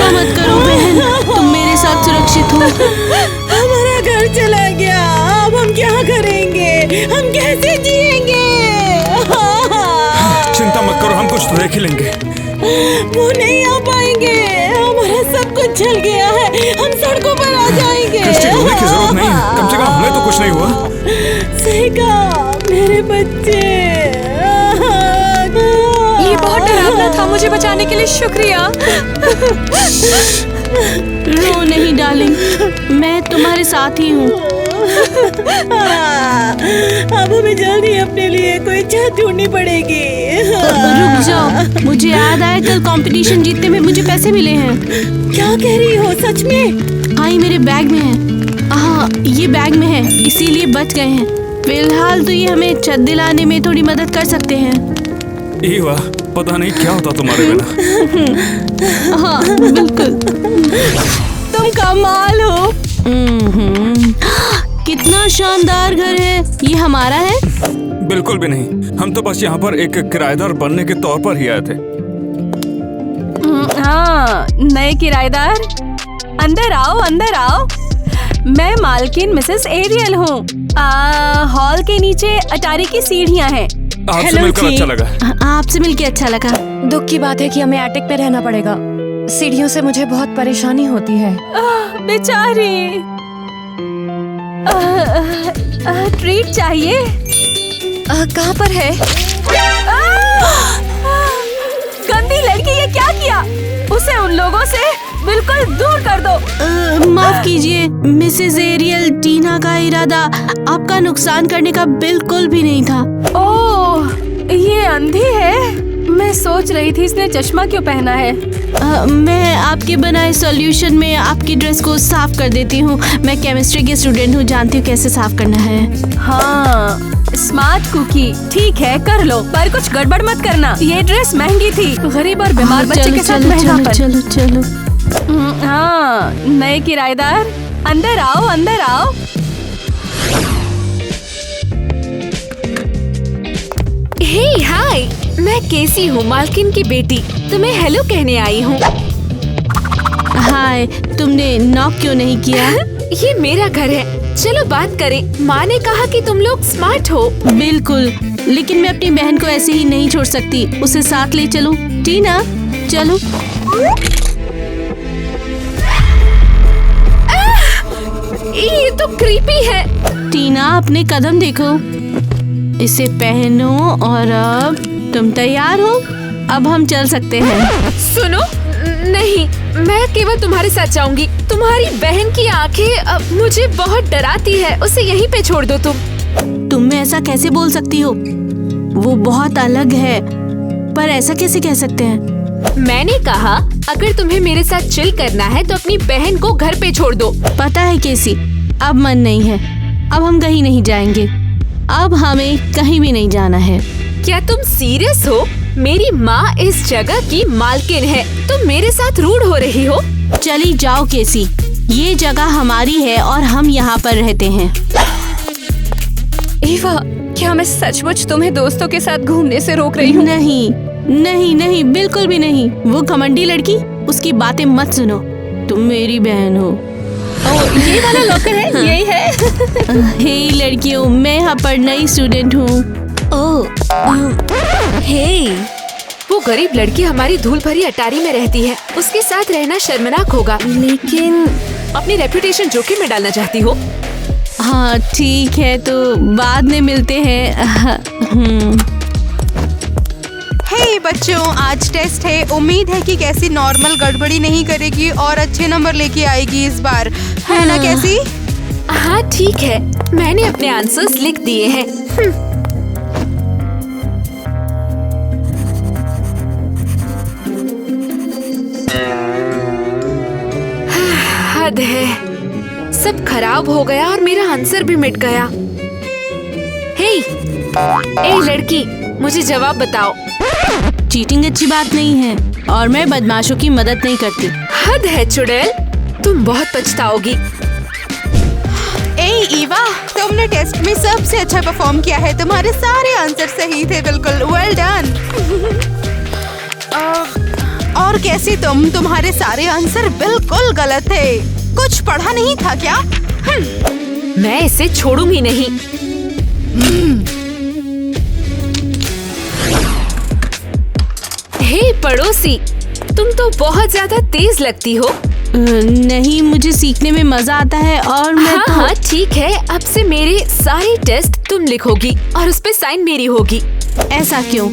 चिंता मत करो बहन, तुम मेरे साथ सुरक्षित हो। हमारा घर चला गया, अब हम क्या करेंगे, हम कैसे जिएंगे? चिंता मत करो, हम कुछ तो देख ही लेंगे। वो नहीं आ पाएंगे, हमारा सब कुछ जल गया है, हम सड़कों पर आ जाएंगे। क्रिस्टी, रोने की जरूरत नहीं, कम से कम हमें तो कुछ नहीं हुआ। सही कहा मेरे बच्चे। ये बहुत डरावना था, मुझे बचाने के लिए शुक्रिया। रो नहीं डार्लिंग, मैं तुम्हारे साथ ही हूँ। अब हमें जल्दी अपने लिए कोई छत ढूंढनी पड़ेगी। रुक जाओ, मुझे याद आया कल कंपटीशन जीतने में मुझे पैसे मिले हैं। क्या कह रही हो, सच में? हाँ, ये मेरे बैग में है। हाँ, ये बैग में है, इसीलिए बच गए हैं। फिलहाल तो ये हमें छत दिलाने में थोड़ी मदद कर सकते हैं। ईवा, पता नहीं क्या होता तुम्हारे बिना। हाँ बिल्कुल, तुम कमाल हो। कितना शानदार घर है, ये हमारा है? बिल्कुल भी नहीं, हम तो बस यहाँ पर एक किराएदार बनने के तौर पर ही आए थे। हाँ, नए किराएदार, अंदर आओ अंदर आओ। मैं मालकिन मिसेस एरियल हूँ। हॉल के नीचे अटारी की सीढ़ियाँ हैं। आपसे मिलकर अच्छा लगा। आपसे मिलके अच्छा लगा। दुख की बात है कि हमें एटिक पे रहना पड़ेगा। सीढ़ियों से मुझे बहुत परेशानी होती है। बेचारी, ट्रीट चाहिए। कहाँ पर है? गंदी लड़की, ये क्या किया? उसे उन लोगों से बिल्कुल दूर कर दो। माफ कीजिए मिसेस एरियल, टीना का इरादा आपका नुकसान करने का बिल्कुल भी नहीं था। ओह, ये अंधी है। मैं सोच रही थी इसने चश्मा क्यों पहना है। मैं आपके बनाए सॉल्यूशन में आपकी ड्रेस को साफ कर देती हूँ। मैं केमिस्ट्री की स्टूडेंट हूँ, जानती हूँ कैसे साफ करना है। हाँ, स्मार्ट कुकी, ठीक है कर लो, पर कुछ गड़बड़ मत करना। ये ड्रेस महंगी थी, गरीब और बीमार बच्चे के साथ महंगा पर। चलो चलो। हाँ, नए किराएदार, अंदर आओ अंदर आओ। हे हाय, मैं केसी हूँ, मालकिन की बेटी। तुम्हें हेलो कहने आई हूँ। हाय, तुमने नॉक क्यों नहीं किया? ये मेरा घर है, चलो बात करें। माँ ने कहा कि तुम लोग स्मार्ट हो। बिल्कुल, लेकिन मैं अपनी बहन को ऐसे ही नहीं छोड़ सकती, उसे साथ ले चलो। टीना चलो। ये तो क्रीपी है। टीना अपने कदम देखो, इसे पहनो और अब तुम तैयार हो। अब हम चल सकते हैं। सुनो, नहीं, मैं केवल तुम्हारे साथ जाऊंगी। तुम्हारी बहन की आंखें मुझे बहुत डराती है, उसे यहीं पे छोड़ दो। तुम ऐसा कैसे बोल सकती हो? वो बहुत अलग है, पर ऐसा कैसे कह सकते हैं? मैंने कहा अगर तुम्हें मेरे साथ चिल करना है तो अपनी बहन को घर पे छोड़ दो। पता है केसी, अब मन नहीं है, अब हम कहीं नहीं जाएंगे। अब हमें कहीं भी नहीं जाना है। क्या तुम सीरियस हो? मेरी माँ इस जगह की मालकिन है, तुम मेरे साथ रूड हो रही हो। चली जाओ केसी, ये जगह हमारी है और हम यहाँ पर रहते हैं। ईवा, क्या मैं सचमुच तुम्हें दोस्तों के साथ घूमने से रोक रही हूँ? नहीं नहीं नहीं, बिल्कुल भी नहीं। वो घमंडी लड़की, उसकी बातें मत सुनो। तुम मेरी बहन हो। ये वाला लॉकर है, यही है। हे लड़कियों, मैं यहाँ पर नई स्टूडेंट हूँ। हे, वो गरीब लड़की हमारी धूल भरी अटारी में रहती है, उसके साथ रहना शर्मनाक होगा। लेकिन अपनी रेपुटेशन जोखिम में डालना चाहती हो? हाँ ठीक है, तो बाद में मिलते हैं। हे बच्चों, आज टेस्ट है। उम्मीद है कि कैसी नॉर्मल गड़बड़ी नहीं करेगी और अच्छे नंबर लेके आएगी इस बार, है ना कैसी? हाँ ठीक है, मैंने अपने आंसर्स लिख दिए हैं। हद है, सब खराब हो गया और मेरा आंसर भी मिट गया। हे, ए लड़की, मुझे जवाब बताओ। चीटिंग अच्छी बात नहीं है और मैं बदमाशों की मदद नहीं करती। हद है चुड़ैल, तुम बहुत पछताओगी। ए ईवा, तुमने टेस्ट में सबसे अच्छा परफॉर्म किया है। तुम्हारे सारे आंसर सही थे, बिल्कुल वेल डन। और और कैसी तुम, तुम्हारे सारे आंसर बिल्कुल गलत थे। कुछ पढ़ा नहीं था क्या? मैं इसे छोड़ूंगी नहीं। हे पड़ोसी, तुम तो बहुत ज्यादा तेज लगती हो। नहीं, मुझे सीखने में मजा आता है और मैं हाँ हाँ ठीक है, अब से मेरे सारे टेस्ट तुम लिखोगी और उस पे साइन मेरी होगी। ऐसा क्यों?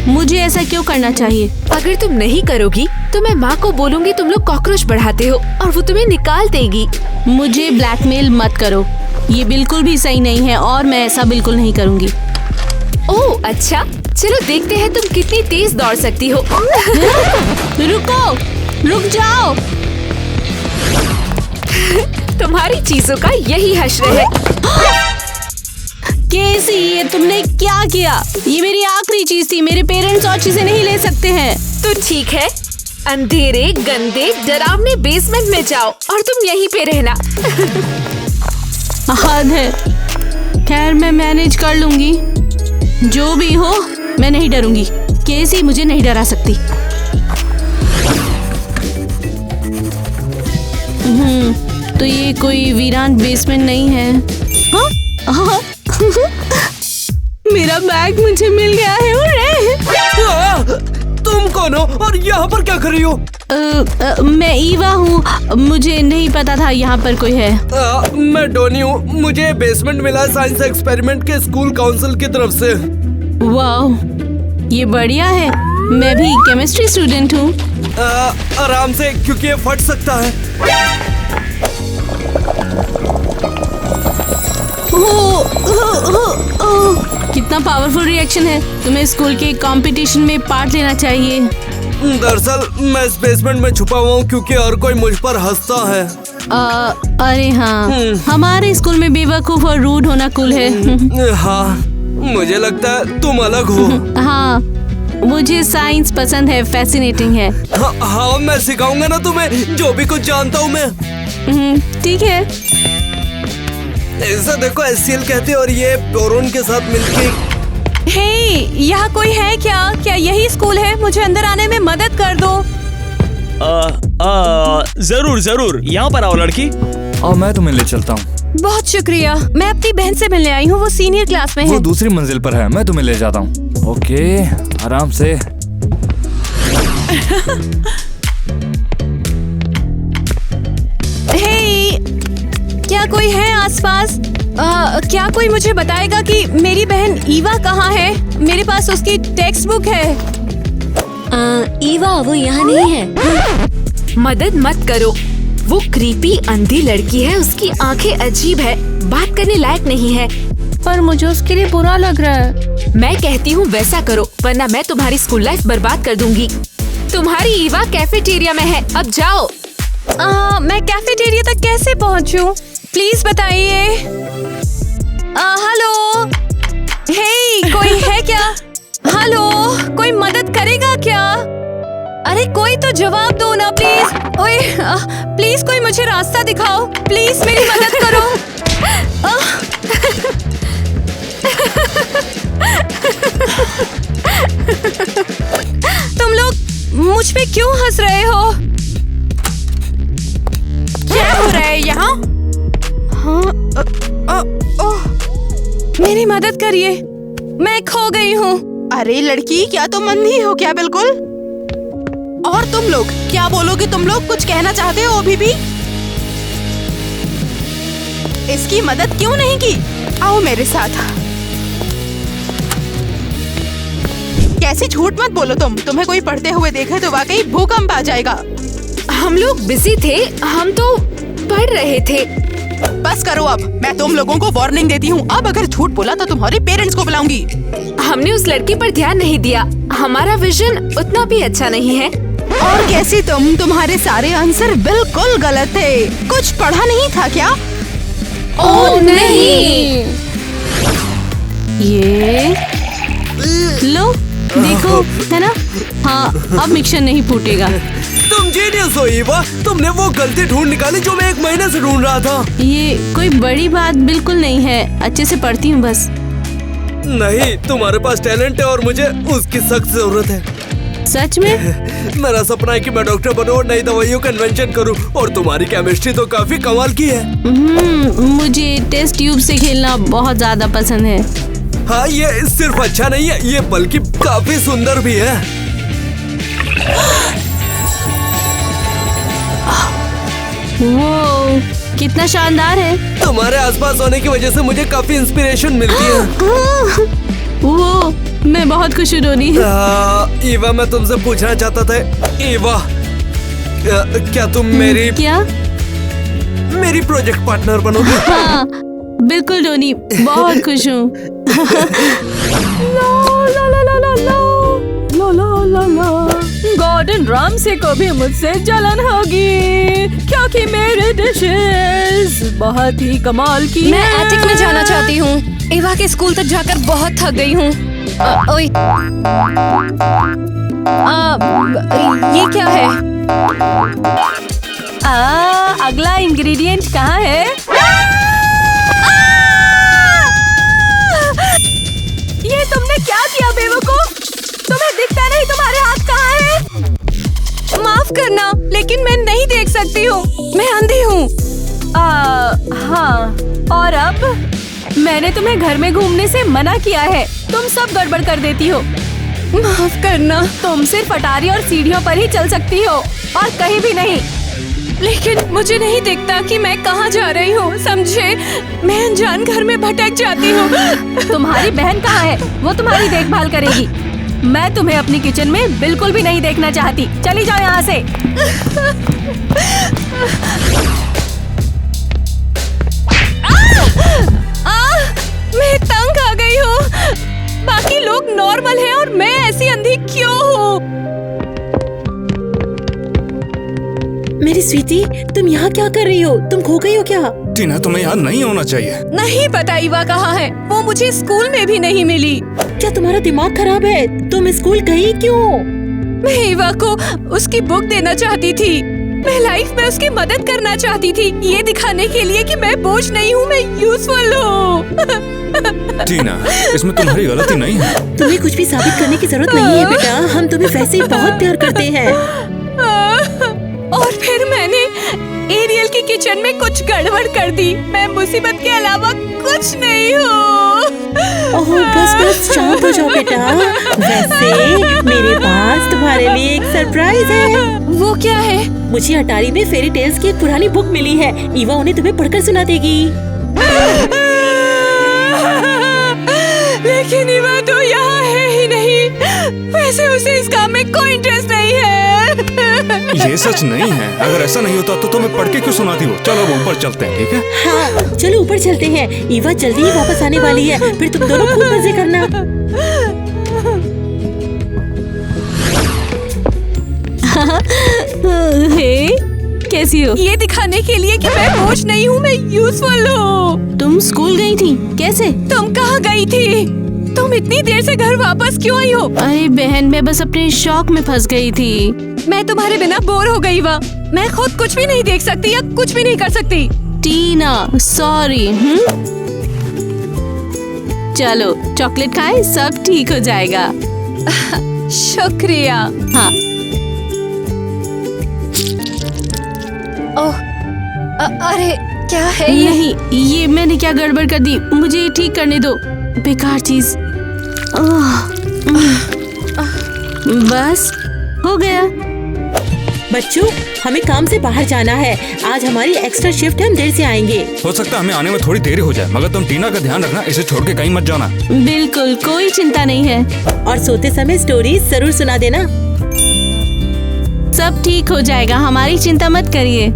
मुझे ऐसा क्यों करना चाहिए? अगर तुम नहीं करोगी तो मैं माँ को बोलूंगी तुम लोग कॉकरोच बढ़ाते हो और वो तुम्हें निकाल देगी। मुझे ब्लैकमेल मत करो, ये बिल्कुल भी सही नहीं है और मैं ऐसा बिल्कुल नहीं करूँगी। ओह अच्छा, चलो देखते हैं तुम कितनी तेज दौड़ सकती हो। रुको, रुक जाओ। तुम्हारी चीजों का यही हश्र है। कैसी, ये तुमने क्या किया? ये मेरी आखिरी चीज थी, मेरे पेरेंट्स और चीजें नहीं ले सकते हैं। तो ठीक है, अंधेरे गंदे डरावने बेसमेंट में जाओ और तुम यहीं पे रहना। हद है। खैर मैं मैनेज कर लूंगी, जो भी हो मैं नहीं डरूंगी। कैसी मुझे नहीं डरा सकती। तो ये कोई वीरान बेसमेंट नहीं है। हाँ? हाँ? मेरा बैग मुझे मिल गया है। तुम कौन हो और यहाँ पर क्या कर रही हो? मैं ईवा हूँ, मुझे नहीं पता था यहाँ पर कोई है। मैं डोनी हूँ, मुझे बेसमेंट मिला साइंस एक्सपेरिमेंट के स्कूल काउंसिल की तरफ से। वाह, ये बढ़िया है। मैं भी केमिस्ट्री स्टूडेंट हूँ। आराम से, क्योंकि ये फट सकता है। कितना पावरफुल रिएक्शन है। तुम्हें स्कूल के कंपटीशन में पार्ट लेना चाहिए। दरअसल मैं इस बेसमेंट में छुपा हुआ हूँ क्योंकि हर कोई मुझ पर हंसता है। अरे हाँ, हमारे स्कूल में बेवकूफ और रूड होना कूल है। हाँ, मुझे लगता है तुम अलग हो। हाँ, मुझे साइंस पसंद है, फैसिनेटिंग है। हाँ, मैं सिखाऊंगा ना तुम्हें जो भी कुछ जानता हूँ मैं। ठीक है। ऐसा देखो, एससीएल कहते और ये बोरोन के साथ मिलके। हे, यहाँ कोई है क्या? क्या यही स्कूल है? मुझे अंदर आने में मदद कर दो। जरूर जरूर, यहाँ पर आओ लड़की। और मैं तुम्हें ले चलता हूँ। बहुत शुक्रिया। मैं अपनी बहन से मिलने आई हूँ, वो सीनियर क्लास में है। वो दूसरी मंजिल पर है, मैं तुम्हें ले जाता हूँ। ओके, आराम से। हे, क्या कोई है आसपास? क्या कोई मुझे बताएगा कि मेरी बहन ईवा कहाँ है? मेरे पास उसकी टेक्स्ट बुक है। ईवा वो यहाँ नहीं है। मदद मत करो, वो क्रीपी अंधी लड़की है, उसकी आंखें अजीब है, बात करने लायक नहीं है। पर मुझे उसके लिए बुरा लग रहा है। मैं कहती हूँ वैसा करो, वरना मैं तुम्हारी स्कूल लाइफ बर्बाद कर दूंगी। तुम्हारी ईवा कैफेटेरिया में है, अब जाओ। मैं कैफेटेरिया तक कैसे पहुँचूं? प्लीज बताइए। हेलो, हे, कोई है क्या? हेलो, कोई मदद करेगा क्या? अरे कोई तो जवाब दो ना प्लीज। ओए, प्लीज कोई मुझे रास्ता दिखाओ, प्लीज मेरी मदद करो। तुम लोग मुझ पे क्यों हंस रहे हो? क्या हो रहा है यहाँ? हाँ, मेरी मदद करिए, मैं खो गई हूँ। अरे लड़की, क्या तुम अंधी हो क्या बिल्कुल? और तुम लोग क्या बोलोगे? तुम लोग कुछ कहना चाहते हो अभी भी? इसकी मदद क्यों नहीं की? आओ मेरे साथ। कैसी झूठ मत बोलो तुम। तुम्हें कोई पढ़ते हुए देखे तो वाकई भूकंप आ जाएगा। हम लोग बिजी थे, हम तो पढ़ रहे थे। बस करो अब, मैं तुम लोगों को वार्निंग देती हूँ। अब अगर झूठ बोला तो तुम्हारे पेरेंट्स को बुलाऊंगी। हमने उस लड़की पर ध्यान नहीं दिया, हमारा विजन उतना भी अच्छा नहीं है। और कैसी तुम, तुम्हारे सारे आंसर बिल्कुल गलत थे। कुछ पढ़ा नहीं था क्या? ओह नहीं। ये लो, देखो, है ना? हाँ, अब मिक्सचर नहीं फूटेगा। तुम जीनियस हो ईवा, तुमने वो गलती ढूंढ निकाली जो मैं 1 महीने से ढूंढ रहा था। ये कोई बड़ी बात बिल्कुल नहीं है, अच्छे से पढ़ती हूँ बस। नहीं, तुम्हारे पास टैलेंट है और मुझे उसकी सख्त जरूरत है। सच में? मेरा सपना है कि मैं डॉक्टर बनूं और नई दवाइयों का इन्वेंशन करूं। और तुम्हारी केमिस्ट्री तो काफी कमाल की है। मुझे टेस्ट ट्यूब से खेलना बहुत ज्यादा पसंद है। हाँ, ये सिर्फ अच्छा नहीं है, ये बल्कि काफी सुंदर भी है। वो कितना शानदार है। तुम्हारे आसपास होने की वजह से मुझे काफी इंस्पिरेशन मिलती है। वो मैं बहुत खुश हूँ रोनी। ईवा, मैं तुमसे पूछना चाहता था, ईवा, क्या तुम मेरी प्रोजेक्ट पार्टनर बनोगी? हाँ बिल्कुल रोनी, बहुत खुश हूँ। गॉर्डन रामसे को भी मुझसे जलन होगी क्योंकि मेरे डिशेस बहुत ही कमाल की मैं एटिक में जाना चाहती हूँ। ईवा के स्कूल तक जाकर बहुत थक गई हूँ। ओए, ये क्या है? अगला इंग्रेडिएंट कहाँ है? ये तुमने क्या किया बेवकूफ? तुम्हें दिखता नहीं तुम्हारे हाथ कहाँ है? माफ करना, लेकिन मैं नहीं देख सकती हूँ, मैं अंधी हूँ। हाँ, और अब मैंने तुम्हें घर में घूमने से मना किया है। तुम सब गड़बड़ कर देती हो। माफ करना। तुम सिर्फ अटारी और सीढ़ियों पर ही चल सकती हो और कहीं भी नहीं। लेकिन मुझे नहीं दिखता कि मैं कहाँ जा रही हूँ, समझे? मैं अनजान घर में भटक जाती हूँ। तुम्हारी बहन कहाँ है? वो तुम्हारी देखभाल करेगी। मैं तुम्हें अपनी किचन में बिल्कुल भी नहीं देखना चाहती। चली जाओ यहाँ से। मैं तंग आ गई हूँ। बाकी लोग नॉर्मल हैं और मैं ऐसी अंधी क्यों हूँ? मेरी स्वीटी, तुम यहाँ क्या कर रही हो? तुम खो गई हो क्या? टीना, तुम्हें यहाँ नहीं होना चाहिए। नहीं पता ईवा कहाँ है। वो मुझे स्कूल में भी नहीं मिली। क्या तुम्हारा दिमाग खराब है? तुम स्कूल गई क्यों? मैं ईवा को उसकी बुक देना चाहती थी। मैं लाइफ में उसकी मदद करना चाहती थी, ये दिखाने के लिए कि मैं बोझ नहीं हूँ, मैं यूजफुल हूँ। टीना, इसमें तुम्हारी गलती नहीं है। तुम्हें कुछ भी साबित करने की जरूरत नहीं है बेटा। हम तुम्हें वैसे ही बहुत प्यार करते हैं। और फिर मैंने एरियल की किचन में कुछ गड़बड़ कर दी। मैं मुसीबत के अलावा कुछ नहीं हूँ। ओह, बस शांत हो जाओ बेटा। वैसे मेरे पास तुम्हारे लिए एक सरप्राइज है। वो क्या है? मुझे अटारी में फेरी टेल्स की एक पुरानी बुक मिली है। ईवा उन्हें तुम्हें पढ़कर सुना देगी। लेकिन ईवा तो यहाँ है ही नहीं। वैसे उसे इस काम में कोई इंटरेस्ट नहीं है। ये सच नहीं है। अगर ऐसा नहीं होता तो तुम्हें पढ़ के क्यों सुनाती हो? चलो अब ऊपर चलते हैं, ठीक है? हाँ, चलो ऊपर चलते हैं। ईवा जल्दी ही वापस आने वाली है। फिर तुम दोनों खूब मजे करना। हे, कैसी हो? ये दिखाने के लिए कि मैं बोझ नहीं हूँ, मैं यूजफुल हूँ। तुम स्कूल गई थी? कैसे? तुम कहाँ गई थी? तुम इतनी देर से घर वापस क्यों आई हो? अरे बहन, मैं बस अपने शौक में फंस गई थी। मैं तुम्हारे बिना बोर हो गई। मैं खुद कुछ भी नहीं देख सकती या कुछ भी नहीं कर सकती। टीना, सॉरी। चलो चॉकलेट खाएं, सब ठीक हो जाएगा। शुक्रिया। हाँ। ओह, अरे क्या है ये? नहीं, ये मैंने क्या गड़बड़ कर दी? मुझे ये ठीक करने दो। बेकार चीज। बस हो गया। बच्चों, हमें काम से बाहर जाना है। आज हमारी एक्स्ट्रा शिफ्ट है, हम देर से आएंगे। हो सकता है हमें आने में थोड़ी देरी हो जाए, मगर तुम टीना का ध्यान रखना, इसे छोड़ के कहीं मत जाना। बिल्कुल, कोई चिंता नहीं है। और सोते समय स्टोरीज जरूर सुना देना। सब ठीक हो जाएगा, हमारी चिंता मत करिए।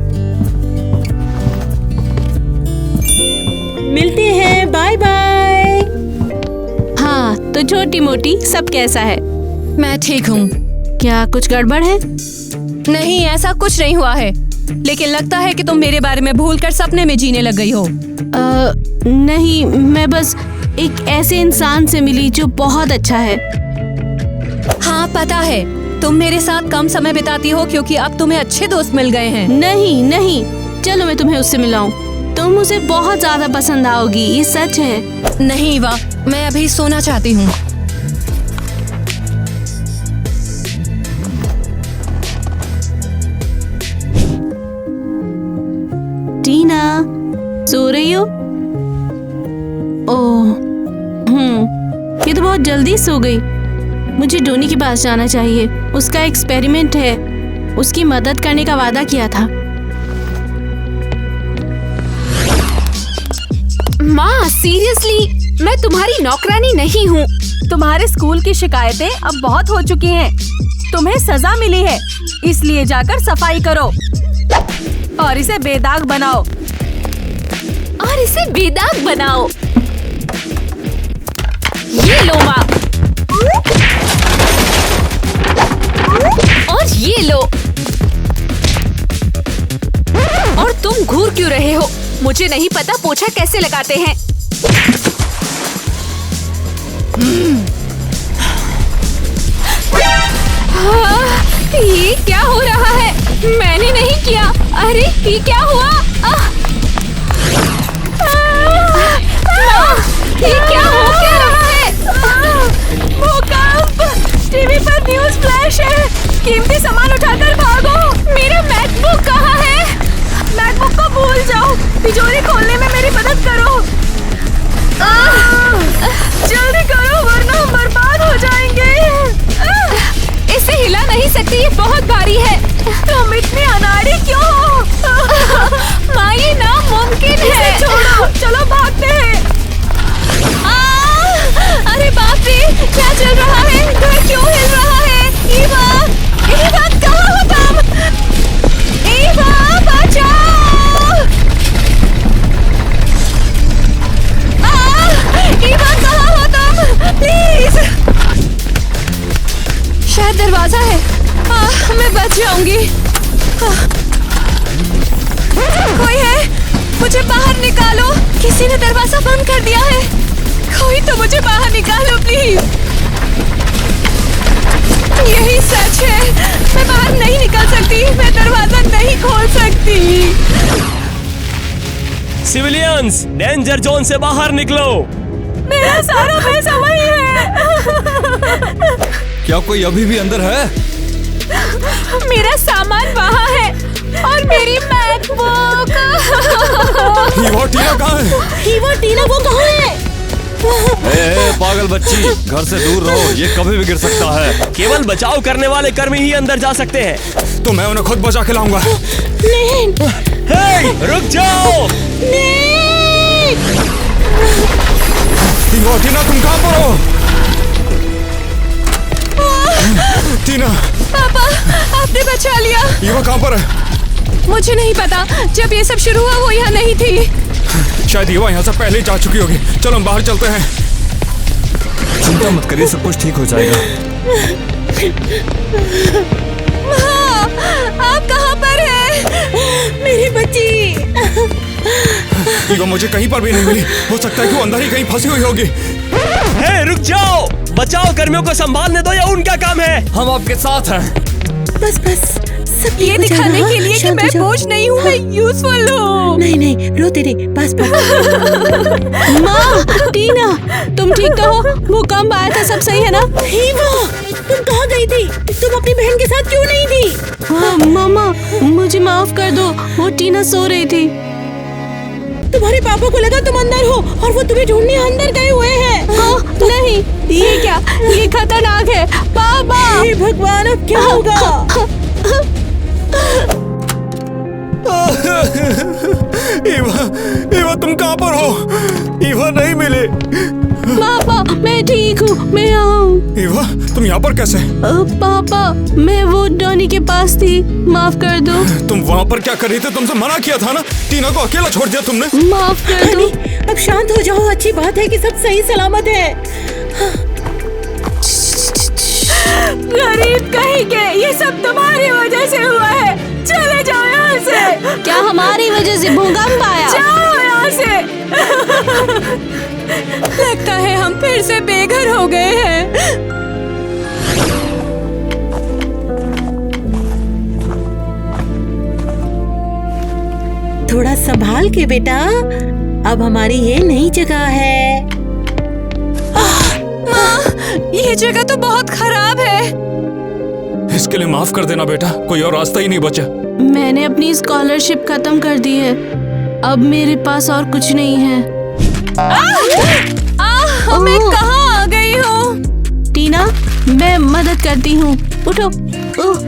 मिलते हैं, बाय बाय। हाँ, तो छोटी मोटी सब कैसा है? मैं ठीक हूँ। क्या कुछ गड़बड़ है? नहीं, ऐसा कुछ नहीं हुआ है। लेकिन लगता है कि तुम मेरे बारे में भूलकर सपने में जीने लग गई हो। नहीं, मैं बस एक ऐसे इंसान से मिली जो बहुत अच्छा है। हाँ पता है, तुम मेरे साथ कम समय बिताती हो क्योंकि अब तुम्हें अच्छे दोस्त मिल गए हैं। नहीं नहीं, चलो मैं तुम्हें उससे मिलाऊं। तुम उसे बहुत ज्यादा पसंद आओगी, ये सच है। नहीं वाह, मैं अभी सोना चाहती हूँ। जल्दी सो गई। मुझे डोनी के पास जाना चाहिए, उसका एक्सपेरिमेंट है, उसकी मदद करने का वादा किया था। माँ सीरियसली, मैं तुम्हारी नौकरानी नहीं हूँ। तुम्हारे स्कूल की शिकायतें अब बहुत हो चुकी हैं। तुम्हें सजा मिली है, इसलिए जाकर सफाई करो और इसे बेदाग बनाओ। और इसे बेदाग बनाओ। ये लो माँ, और ये लो। और तुम घूर क्यों रहे हो? मुझे नहीं पता पोछा कैसे लगाते हैं। ये क्या हो रहा है? मैंने नहीं किया। अरे ये क्या हुआ? ये क्या हो क्या रहा है? भूकंप! टीवी पर न्यूज़ फ्लैश है। कीमती सामान उठाकर भागो। मेरा मैकबुक कहाँ है? मैकबुक को भूल जाओ। तिजोरी खोलने में मेरी मदद करो। जल्दी करो वरना हम बर्बाद हो जाएंगे। इसे हिला नहीं सकती, ये बहुत भारी है। तुम इतनी अनाड़ी क्यों हो? माँ ये नामुमकिन है। छोड़ो, चलो भागते हैं। अरे बाप रे, क्या चल रहा है? घर क्यों हिल रहा है? ईवा, ईवा कहाँ हो तुम? ईवा बचाओ! ईवा कहाँ हो तुम? प्लीज। शायद दरवाजा है। मैं बच जाऊंगी। कोई है? मुझे बाहर निकालो। किसी ने दरवाजा बंद कर दिया है। कोई तो मुझे बाहर निकालो प्लीज। यही सच है, मैं बाहर नहीं निकल सकती। मैं दरवाजा नहीं खोल सकती। सिविलियंस, डेंजर जोन से बाहर निकलो। मेरा सारा पैसा वही है। क्या कोई अभी भी अंदर है? मेरा सामान वहाँ है और मेरी मैकबुक। हीवा टीना कहाँ है? हीवा टीना वो कहाँ है? ए, पागल बच्ची, घर से दूर रहो, ये कभी भी गिर सकता है। केवल बचाव करने वाले कर्मी ही अंदर जा सकते हैं। तो मैं उन्हें खुद बचा के लाऊंगा। हे, रुक जाओ। हीवा टीना तुम कहाँ पर हो? टीना, पापा, आपने बचा लिया। हीवा कहाँ पर है? मुझे नहीं पता, जब ये सब शुरू हुआ वो यहाँ नहीं थी। शायद हीवा यहाँ से पहले ही जा चुकी होगी। चलो हम बाहर चलते हैं। चिंता मत करिए, सब कुछ ठीक हो जाएगा। माँ, आप कहाँ पर हैं? मेरी बच्ची। हीवा मुझे कहीं पर भी नहीं मिली। हो सकता है कि वो अंदर ही कहीं फंसी हुई होगी। हे, रुक जाओ। बचाव कर्मियों को संभालने दो, या उनका काम है। हम आपके साथ हैं। बस सब ये दिखाने के लिए कि मैं बोझ नहीं हूँ, मैं यूजफुल हूँ। नहीं रोते नहीं, बस माँ, टीना, तुम ठीक तो हो? भूकंप आया था, सब सही है ना? हीवा, तुम कहाँ गई थी? तुम अपनी बहन के साथ क्यों नहीं थी? हाँ, मामा, मुझे माफ कर दो, वो टीना सो रही थी। तुम्हारे पापा को लगा तुम अंदर हो और वो तुम्हें ढूंढने अंदर गए हुए हैं। हाँ, नहीं, ये क्या? ये खतरनाक है। पापा! हे भगवान, अब क्या होगा? ईवा तुम कहाँ पर हो? ईवा नहीं मिले। पापा, मैं ठीक हूँ, मैं यहाँ हूँ। ईवा तुम यहाँ पर कैसे? पापा, मैं वो डॉनी के पास थी, माफ कर दो। तुम वहाँ पर क्या कर रही थी? तुमसे मना किया था ना। टीना को अकेला छोड़ दिया तुमने। माफ कर दो। अब शांत हो जाओ, अच्छी बात है कि सब सही सलामत है। गरीब कहीं के, ये सब तुम्हारी वजह से हुआ है। चले जाओ यहाँ से। क्या हमारी वजह से भूकंप आया? जाओ यहाँ से। लगता है हम फिर से बेघर हो गए हैं। थोड़ा संभाल के बेटा, अब हमारी ये नई जगह है। माँ, ये जगह तो बहुत खराब है। इसके लिए माफ कर देना बेटा, कोई और रास्ता ही नहीं बचा। मैंने अपनी स्कॉलरशिप खत्म कर दी है, अब मेरे पास और कुछ नहीं है। मैं कहाँ आ गई हूँ? टीना, मैं मदद करती हूँ, उठो।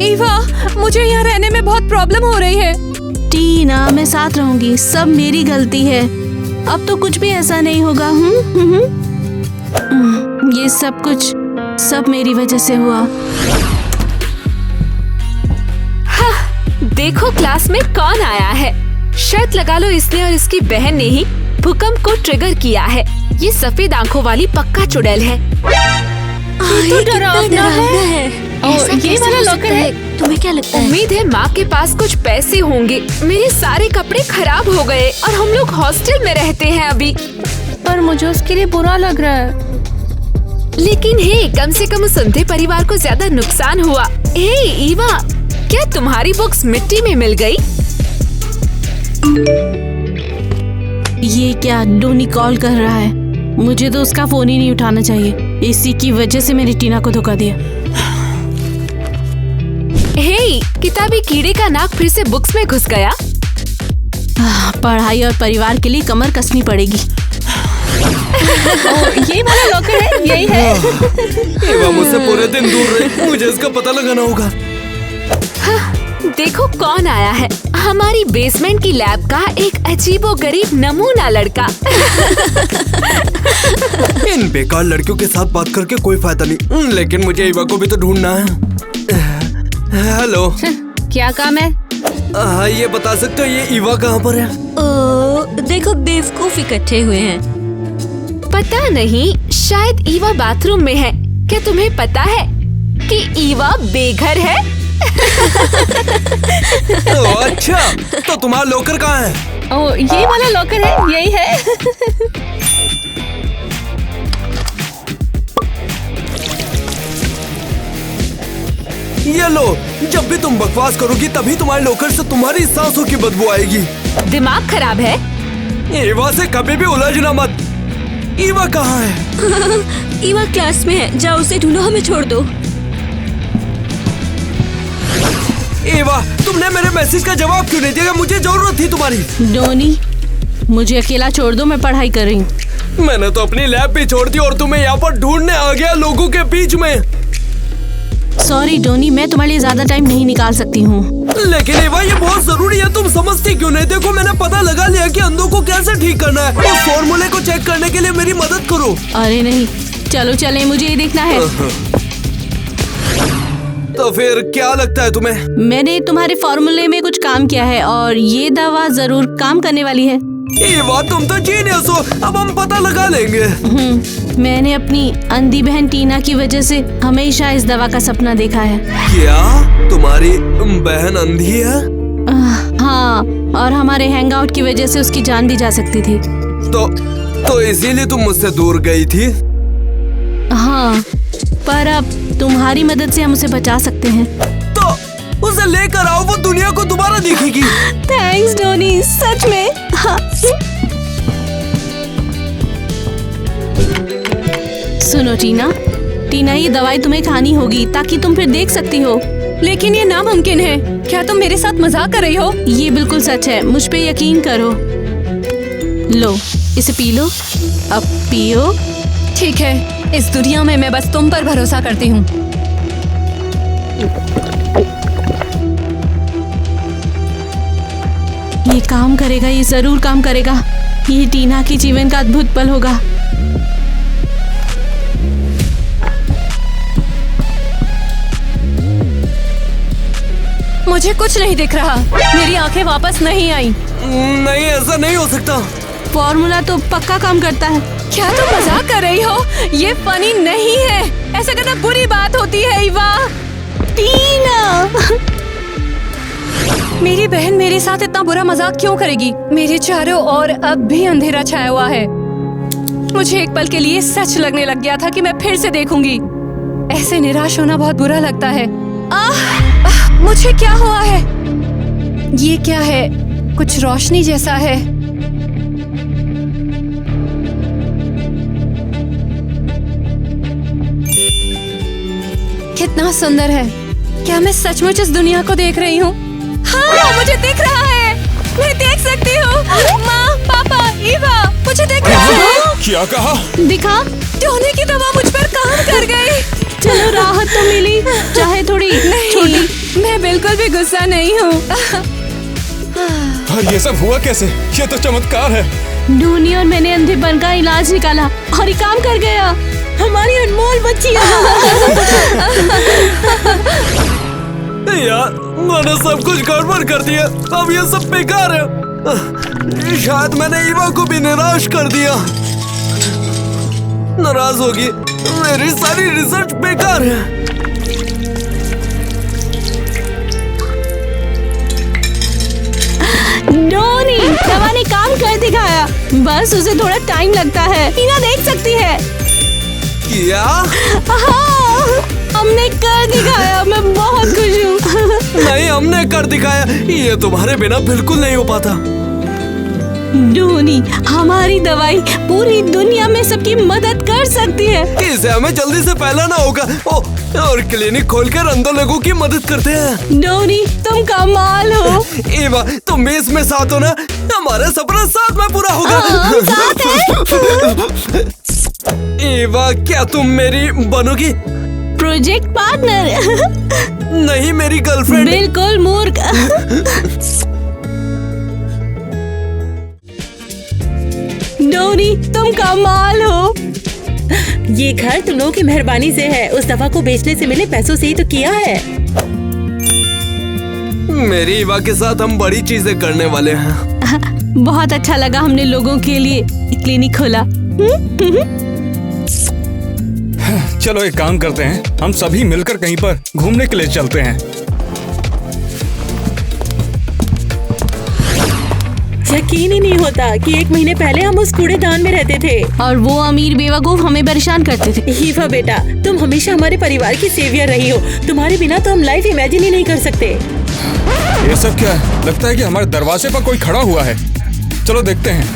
ईवा, मुझे यहाँ रहने में बहुत प्रॉब्लम हो रही है। टीना, मैं साथ रहूंगी, सब मेरी गलती है। अब तो कुछ भी ऐसा नहीं होगा। ये सब मेरी वजह से हुआ। देखो क्लास में कौन आया है। शर्त लगा लो इसने और इसकी बहन ने ही भूकंप को ट्रिगर किया है। ये सफेद आंखों वाली पक्का चुड़ैल है। तो डरावना है। ये वाला लॉकर है। तुम्हें क्या लगता है? उम्मीद है माँ के पास कुछ पैसे होंगे। मेरे सारे कपड़े खराब हो गए और हम लोग हॉस्टल में रहते हैं अभी। पर मुझे उसके लिए बुरा लग रहा है। लेकिन हे, कम से कम उस अंधे परिवार को ज्यादा नुकसान हुआ। हे ईवा, क्या तुम्हारी बुक्स मिट्टी में मिल गई? ये क्या? डोनी कॉल कर रहा है। मुझे तो उसका फोन ही नहीं उठाना चाहिए। इसी की वजह से मेरी टीना को धोखा दिया। हे, किताबी कीड़े का नाक फिर से बुक्स में घुस गया। पढ़ाई और परिवार के लिए कमर कसनी पड़ेगी। ये वाला लॉकर है, यही है। ईवा मुझसे पूरे दिन दूर रही, मुझे इसका पता लगाना होगा। देखो कौन आया है। हमारी बेसमेंट की लैब का एक अजीबोगरीब नमूना लड़का। इन बेकार लड़कियों के साथ बात करके कोई फायदा नहीं, लेकिन मुझे ईवा को भी तो ढूंढना है। हेलो, क्या काम है? ये बता सकते हो ये ईवा कहाँ पर है? देखो बेवकूफ इकट्ठे हुए हैं। पता नहीं, शायद ईवा बाथरूम में है। क्या तुम्हें पता है कि ईवा बेघर है? अच्छा, तो तुम्हारा लॉकर कहाँ है? ये वाला लॉकर है, यही है। ये लो, जब भी तुम बकवास करोगी तभी तुम्हारे लॉकर से तुम्हारी सांसों की बदबू आएगी। दिमाग खराब है? ईवा से कभी भी उलझना मत। ईवा कहाँ है? ईवा क्लास में है, जाओ उसे ढूंढो, हमें छोड़ दो। ईवा, तुमने मेरे मैसेज का जवाब क्यों नहीं दिया? मुझे जरूरत थी तुम्हारी। डोनी, मुझे अकेला छोड़ दो, मैं पढ़ाई कर रही हूँ। मैंने तो अपनी लैब भी छोड़ दी और तुम्हें यहाँ पर ढूंढने आ गया लोगों के बीच में। सॉरी डोनी, मैं तुम्हारे लिए ज्यादा टाइम नहीं निकाल सकती हूँ। लेकिन ईवा, ये बहुत जरूरी है, तुम समझती क्यों नहीं? देखो, मैंने पता लगा लिया कि अंधों को कैसे ठीक करना है। उस फॉर्मूले को चेक करने के लिए मेरी मदद करो। अरे नहीं, चलो चले, मुझे ये देखना है। तो फिर क्या लगता है तुम्हें? मैंने तुम्हारे फॉर्मूले में कुछ काम किया है और ये दवा जरूर काम करने वाली है। ईवा, तुम तो जीनियस हो। अब हम पता लगा लेंगे। मैंने अपनी अंधी बहन टीना की वजह से हमेशा इस दवा का सपना देखा है। क्या तुम्हारी बहन अंधी है? हाँ, और हमारे हैंगआउट की वजह से उसकी जान भी जा सकती थी। तो इसीलिए तुम मुझसे दूर गई थी? हाँ, पर अब तुम्हारी मदद से हम उसे बचा सकते हैं। तो उसे लेकर आओ, वो दुनिया को दोबारा दिखेगी। थैंक्स डोनी, सच में। हाँ। सुनो टीना, ये दवाई तुम्हें खानी होगी ताकि तुम फिर देख सकती हो। लेकिन ये नामुमकिन है। क्या तुम मेरे साथ मजाक कर रही हो? ये बिल्कुल सच है, मुझ पे यकीन करो। लो, इसे पी लो। अब पियो। ठीक है, इस दुनिया में मैं बस तुम पर भरोसा करती हूँ। ये काम करेगा, ये जरूर काम करेगा। ये टीना के जीवन का अद्भुत पल होगा। मुझे कुछ नहीं दिख रहा। मेरी आंखें वापस नहीं आई। नहीं, ऐसा नहीं हो सकता। फॉर्मूला तो पक्का काम करता है। क्या तुम मजाक कर रही हो? ये फनी नहीं है। ऐसा करना बुरी बात होती है ईवा। टीना, मेरी बहन मेरे साथ इतना बुरा मजाक क्यों करेगी? मेरे चारों ओर अब भी अंधेरा छाया हुआ है। मुझे एक पल के लिए सच लगने लग गया था कि मैं फिर से देखूंगी। ऐसे निराश होना बहुत बुरा लगता है। मुझे क्या हुआ है? ये क्या है? कुछ रोशनी जैसा है। कितना सुंदर है। क्या मैं सचमुच इस दुनिया को देख रही हूँ? हाँ, मुझे दिख रहा है। मैं देख सकती हूँ। माँ, पापा, ईवा, मुझे दिख रहा है। क्या कहा? दिखा। टोनी की दवा मुझ पर काम कर गई। चलो राहत तो मिली, चाहे थोड़ी छोटी। मैं बिल्कुल भी गुस्सा नहीं हूँ। और ये सब हुआ कैसे? ये तो चमत्कार है। डूनी और मैंने अंधेपन का इलाज निकाला और ये काम कर गया। हमारी अनमोल बच्चियाँ। यार मैंने सब कुछ गड़बड़ कर दिया, अब ये सब बेकार है। शायद मैंने ईवा को भी निराश कर दिया। नाराज होगी, मेरी सारी रिसर्च बेकार है। डोनी, दवा ने काम कर दिखाया, बस उसे थोड़ा टाइम लगता है। टीना देख सकती है। क्या? हाँ, हमने कर दिखाया, मैं बहुत खुश हूँ। नहीं, हमने कर दिखाया, ये तुम्हारे बिना बिल्कुल नहीं हो पाता। डोनी, हमारी दवाई पूरी दुनिया में सबकी मदद कर सकती है। इसे हमें जल्दी से फैलाना होगा और क्लिनिक खोलकर अंधों लोगों की मदद करते हैं। डोनी, तुम कमाल हो। ईवा, तुम भी इसमें साथ हो ना? हमारा सपना साथ में पूरा होगा। हम साथ हैं। ईवा, क्या तुम मेरी बनोगी? Project partner. नहीं, मेरी गर्लफ्रेंड। बिल्कुल मूर्ख। डोनी, तुम कमाल हो। ये घर तुम लोगों की मेहरबानी से है। उस दवा को बेचने से मिले पैसों से ही तो किया है। मेरी ईवा के साथ हम बड़ी चीजें करने वाले हैं। बहुत अच्छा लगा, हमने लोगों के लिए क्लिनिक खोला। चलो एक काम करते हैं, हम सभी मिलकर कहीं पर घूमने के लिए चलते हैं। यकीन ही नहीं होता कि 1 महीने पहले हम उस कूड़ेदान में रहते थे और वो अमीर बेवकूफ हमें परेशान करते थे। हीवा बेटा, तुम हमेशा हमारे परिवार की सेवियर रही हो। तुम्हारे बिना तो हम लाइफ इमेजिन ही नहीं कर सकते। ये सब क्या है? लगता है कि हमारे दरवाजे पर कोई खड़ा हुआ है। चलो देखते हैं।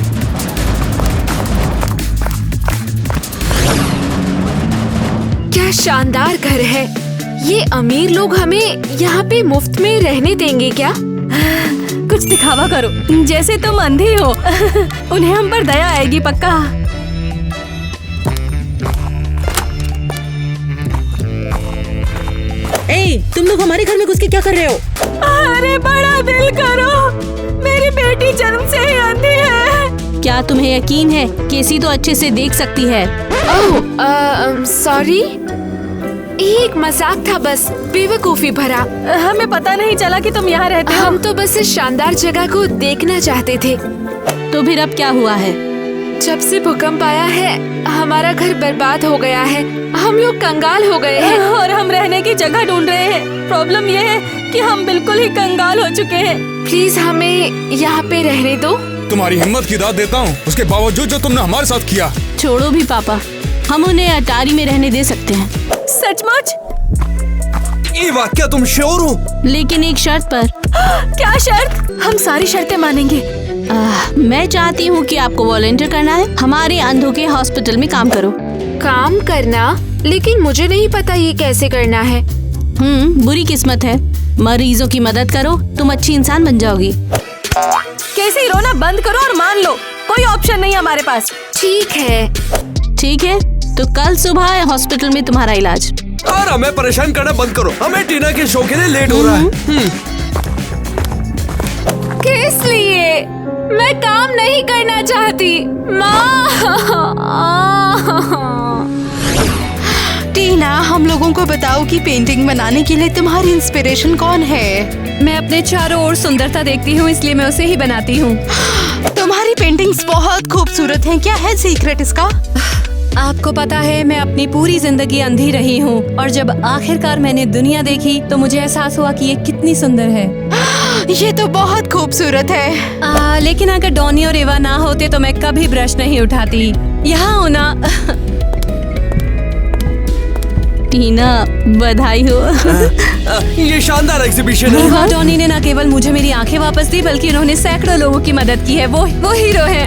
क्या शानदार घर है। ये अमीर लोग हमें यहाँ पे मुफ्त में रहने देंगे क्या? कुछ दिखावा करो, जैसे तुम अंधी हो। उन्हें हम पर दया आएगी पक्का। तुम लोग हमारे घर में घुस के क्या कर रहे हो? अरे बड़ा दिल करो, मेरी बेटी जन्म से ही अंधी है। क्या तुम्हें यकीन है? केसी तो अच्छे से देख सकती है। ओह, सॉरी, ये एक मजाक था, बस बेवकूफी भरा। हमें पता नहीं चला कि तुम यहाँ रहते हो। हम तो बस इस शानदार जगह को देखना चाहते थे। तो फिर अब क्या हुआ है? जब से भूकंप आया है, हमारा घर बर्बाद हो गया है। हम लोग कंगाल हो गए हैं और हम रहने की जगह ढूंढ रहे हैं। प्रॉब्लम ये है कि हम बिल्कुल ही कंगाल हो चुके हैं। प्लीज हमें यहाँ पे रहने दो। तुम्हारी हिम्मत की दाद देता हूँ, उसके बावजूद जो तुमने हमारे साथ किया। छोड़ो भी पापा, हम उन्हें अटारी में रहने दे सकते हैं। सचमुच? ईवा, क्या तुम श्योर हो? लेकिन एक शर्त पर। क्या शर्त? हम सारी शर्तें मानेंगे। मैं चाहती हूँ कि आपको वॉलंटियर करना है। हमारे अंधों के हॉस्पिटल में काम करो। काम करना? लेकिन मुझे नहीं पता ये कैसे करना है। बुरी किस्मत है। मरीजों की मदद करो, तुम अच्छी इंसान बन जाओगी। कैसे रोना बंद करो और मान लो, कोई ऑप्शन नहीं हमारे पास। ठीक है। ठीक है, तो कल सुबह हॉस्पिटल में तुम्हारा इलाज। और हमें परेशान करना बंद करो, हमें टीना के शो के लिए लेट हो रहा है। किस लिए? मैं काम नहीं करना चाहती। माँ। टीना, हम लोगों को बताओ कि पेंटिंग बनाने के लिए तुम्हारी इंस्पिरेशन कौन है? मैं अपने चारों ओर सुंदरता देखती हूँ, इसलिए मैं उसे ही बनाती हूँ। तुम्हारी पेंटिंग्स बहुत खूबसूरत हैं। क्या है सीक्रेट इसका? आपको पता है, मैं अपनी पूरी जिंदगी अंधी रही हूँ और जब आखिरकार मैंने दुनिया देखी तो मुझे एहसास हुआ कि ये कितनी सुंदर है। ये तो बहुत खूबसूरत है। लेकिन अगर डॉनी और ईवा ना होते तो मैं कभी ब्रश नहीं उठाती। यहाँ हो ना। टीना, बधाई हो। ये शानदार एग्जीबिशन है। ईवा, डॉनी ने न केवल मुझे मेरी आंखें वापस दी, बल्कि उन्होंने सैकड़ों लोगों की मदद की है। वो हीरो हैं।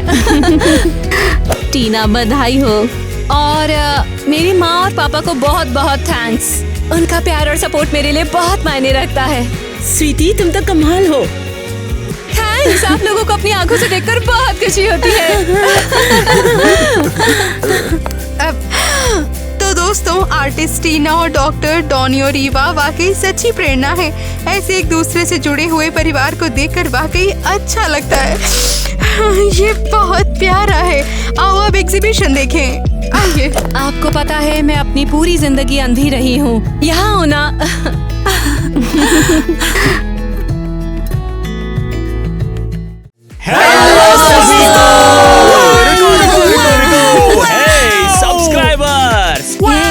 टीना, बधाई हो। और मेरी माँ और पापा को बहुत बहुत थैंक्स। उनका प्यार और सपोर्ट मेरे लिए बहुत मायने रखता है। स्वीटी, तुम तो कमाल हो। थैंक्स। आप लोगों को अपनी आंखों से देखकर बहुत खुशी होती है। तो दोस्तों, आर्टिस्ट टीना और डॉक्टर डॉनी और ईवा वाकई सच्ची प्रेरणा है। ऐसे एक दूसरे से जुड़े हुए परिवार को देखकर वाकई अच्छा लगता है। ये बहुत प्यारा है। आओ अब एग्जीबिशन देखें। आइए। आपको पता है मैं अपनी पूरी जिंदगी अंधी रही हूँ। यहाँ हो ना।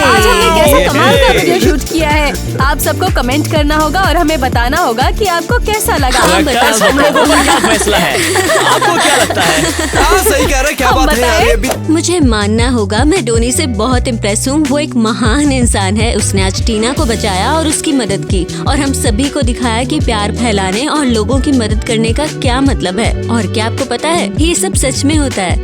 आज हमने कैसा कमाल का वीडियो शूट किया है। आप सबको कमेंट करना होगा और हमें बताना होगा कि आपको कैसा लगा। हम लोगों का क्या फैसला है? आपको क्या लगता है? हाँ सही कह रहे हैं, क्या बात है यार ये भी। मुझे मानना होगा मैं डोनी से बहुत इम्प्रेस हूँ। वो एक महान इंसान है। उसने आज टीना को बचाया और उसकी मदद की और हम सभी को दिखाया कि प्यार फैलाने और लोगों की मदद करने का क्या मतलब है। और क्या आपको पता है ये सब सच में होता है?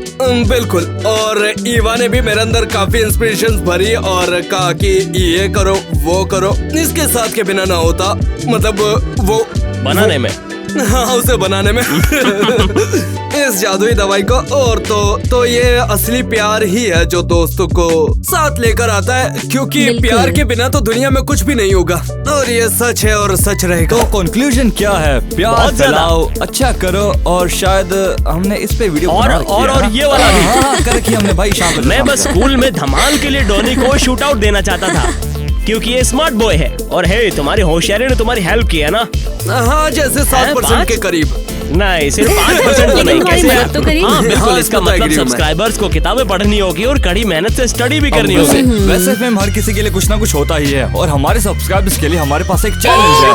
बिल्कुल। और ईवा ने भी मेरे अंदर काफी इंस्पिरेशन भरी और कहा कि ये करो वो करो। इसके साथ के बिना ना होता, मतलब वो बनाने में। हाँ उसे बनाने में इस जादुई दवाई को। और तो ये असली प्यार ही है जो दोस्तों को साथ लेकर आता है, क्योंकि प्यार के बिना तो दुनिया में कुछ भी नहीं होगा। और ये सच है और सच रहेगा। तो कंक्लूजन क्या है? प्यार फैलाओ, अच्छा करो। और शायद हमने इस पे वीडियो और ये वाला भी। हाँ कर रखी हमने भाई। शाम मैं बस स्कूल में धमाल के लिए डोनी को शूट आउट देना चाहता था, क्योंकि ये स्मार्ट बॉय है। और हे, तुम्हारी होशियारी ने तुम्हारी हेल्प की है ना? हाँ जैसे 7% के करीब। नहीं, सिर्फ 5% तो नहीं। कैसे? तो करी। हाँ बिल्कुल। इसका इसको तो मतलब agree हूँ मैं। सब्सक्राइबर्स को किताबें पढ़नी होगी और कड़ी मेहनत से स्टडी भी करनी होगी। वैसे फिल्म हर किसी के लिए कुछ ना कुछ होता ही है और हमारे सब्सक्राइबर्स के लिए हमारे पास एक चैलेंज है।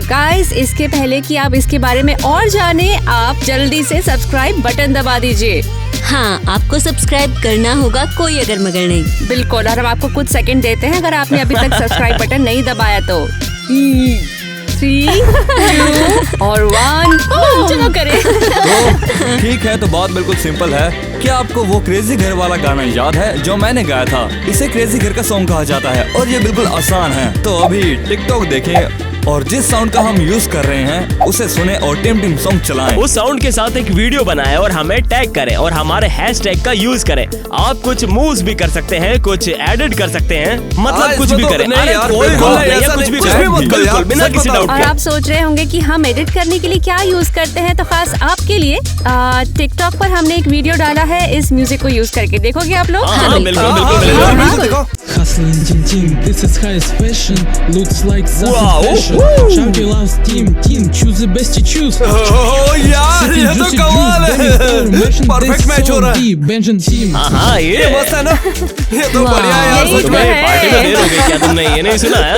गाइस, इसके पहले कि आप इसके बारे में और जाने, आप जल्दी से सब्सक्राइब बटन दबा दीजिए। हाँ आपको सब्सक्राइब करना होगा, कोई अगर मगर नहीं। बिल्कुल। और हम आपको कुछ सेकंड देते हैं अगर आपने अभी तक सब्सक्राइब बटन नहीं दबाया तो। 3, 2 और 1। चलो करें। तो ठीक है, तो बात बिल्कुल सिंपल है। क्या आपको वो क्रेजी घर वाला गाना याद है जो मैंने गाया था? इसे क्रेजी घर का सॉन्ग कहा जाता है और ये बिल्कुल आसान है। तो अभी टिकटॉक देखें और जिस साउंड का हम यूज कर रहे हैं उसे सुने और टिम टिम सॉन्ग चलाएं। उस साउंड के साथ एक वीडियो बनाएं और हमें टैग करें और हमारे हैशटैग का यूज करें। आप कुछ मूव्स भी कर सकते हैं, कुछ एडिट कर सकते हैं, मतलब कुछ भी करें। नहीं यार, कोई बिल्कुल बात नहीं, नहीं है, ऐसा कुछ भी नहीं, करें, कुछ भी मत करो यार, बिना सच किसी बताओ। डाउट और के। आप सोच रहे होंगे कि हम एडिट करने के लिए क्या यूज करते हैं, तो खास आपके लिए टिकटॉक पर हमने एक वीडियो डाला है इस म्यूजिक को यूज करके। देखोगे आप लोग? हाँ, बिल्कुल। Hustling Team, this is highest fashion. Looks like Wow. fashion. Shouty loves team, choose the best you choose. यार ये तो कमाल है। परफेक्ट मैच हो रहा है। Benjamin team. हाँ ये मस्त है ना? ये तो बढ़िया है यार। सच तुम्हें में। पार्टी में देर हो गई क्या? तुमने ये नहीं सुना है?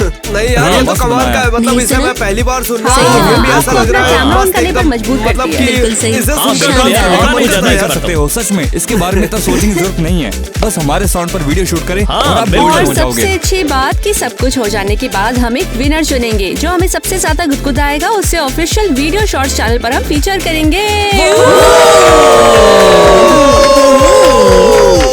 नहीं यार ये तो कमाल का है। मतलब इसे मैं पहली बार सुन रहा हूँ। मुझे भी ऐसा लग रहा है कैमरा ऑन मस्त करने पर एकदम। मजबूर करती मतलब है। कि बिल्कुल सही। इसे हाँ, सुनकर बिल्कुल यार, बहुत नहीं मजा ज्यादा आया। इस कर पर सकते हो सच में। इसके बारे में इतना सोचने की जरूरत नहीं है। बस हमारे साउंड पर वीडियो शूट करें हाँ, और आप बिल्कुल। बिल्कुल और हो जाओगे। सबसे अच्छी बात कि सब कुछ हो जाने के बाद हम एक विनर चुनेंगे जो हमें सबसे ज्यादा गुदगुदाएगा। उससे ऑफिशियल वीडियो शॉर्ट्स चैनल पर हम फीचर करेंगे।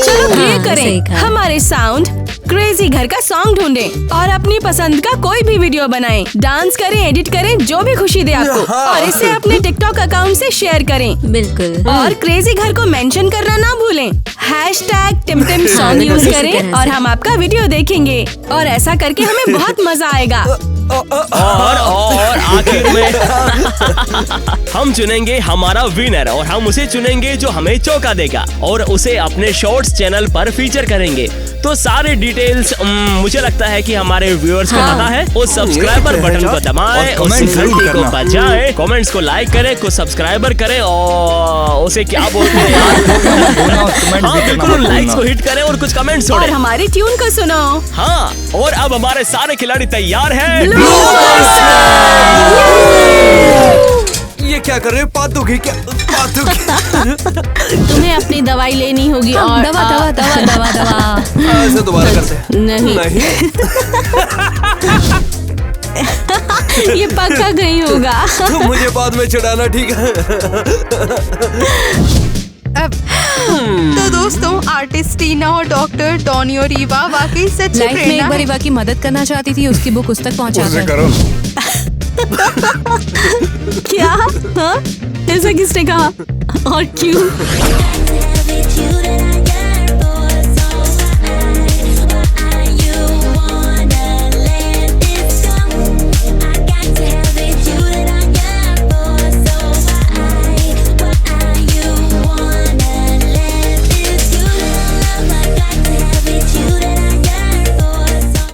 चलो ये सही करें, कहा। हमारे साउंड क्रेजी घर का सॉन्ग ढूंढें और अपनी पसंद का कोई भी वीडियो बनाएं, डांस करें, एडिट करें, जो भी खुशी दे आपको, और इसे अपने टिकटॉक अकाउंट से शेयर करें। बिल्कुल। और क्रेजी घर को मेंशन करना ना भूलें। हैशटैग टिमटिम सॉन्ग यूज इसी करें तरह और से। हम आपका वीडियो देखेंगे और ऐसा करके हमें बहुत मजा आएगा। और आखिर में हम चुनेंगे हमारा विनर और हम उसे चुनेंगे जो हमें चौका देगा और उसे अपने शॉर्ट्स चैनल पर फीचर करेंगे। तो सारे डिटेल्स मुझे लगता है कि हमारे व्यूअर्स को पता है। उस सब्सक्राइबर बटन को दबाएं, और उस comment जरूर घंटी को करना। बजाएं, कमेंट्स को लाइक करें, कुछ सब्सक्राइबर करें और उसे क्या बोलते हैं यार? हाँ बिल्कुल, उन लाइक्स को हिट करें और कुछ कमेंट्स और छोड़ें। हमारी ट्यून को सुनो। हाँ, और अब हमारे सारे खिलाड़ी तैयार हैं। ये क्या कर रहे हो? पातू की क्या? पातू की? तुम्हें अपनी दवाई लेनी होगी और दवा दवा दवा दवा दवा। ऐसे दोबारा करते हैं। नहीं ये पक्का नहीं होगा। तो मुझे बाद में चढ़ाना, ठीक है? तो दोस्तों, आर्टिस्ट टीना और डॉक्टर डॉनी और ईवा वाकई सच्ची लाइफ में एक प्रेरणा बार है। ईवा की मदद करना चाहती थी, उसकी बुक उस तक पहुंचा उसे कर। करो। क्या? हाँ? ऐसा किसने कहा और क्यों?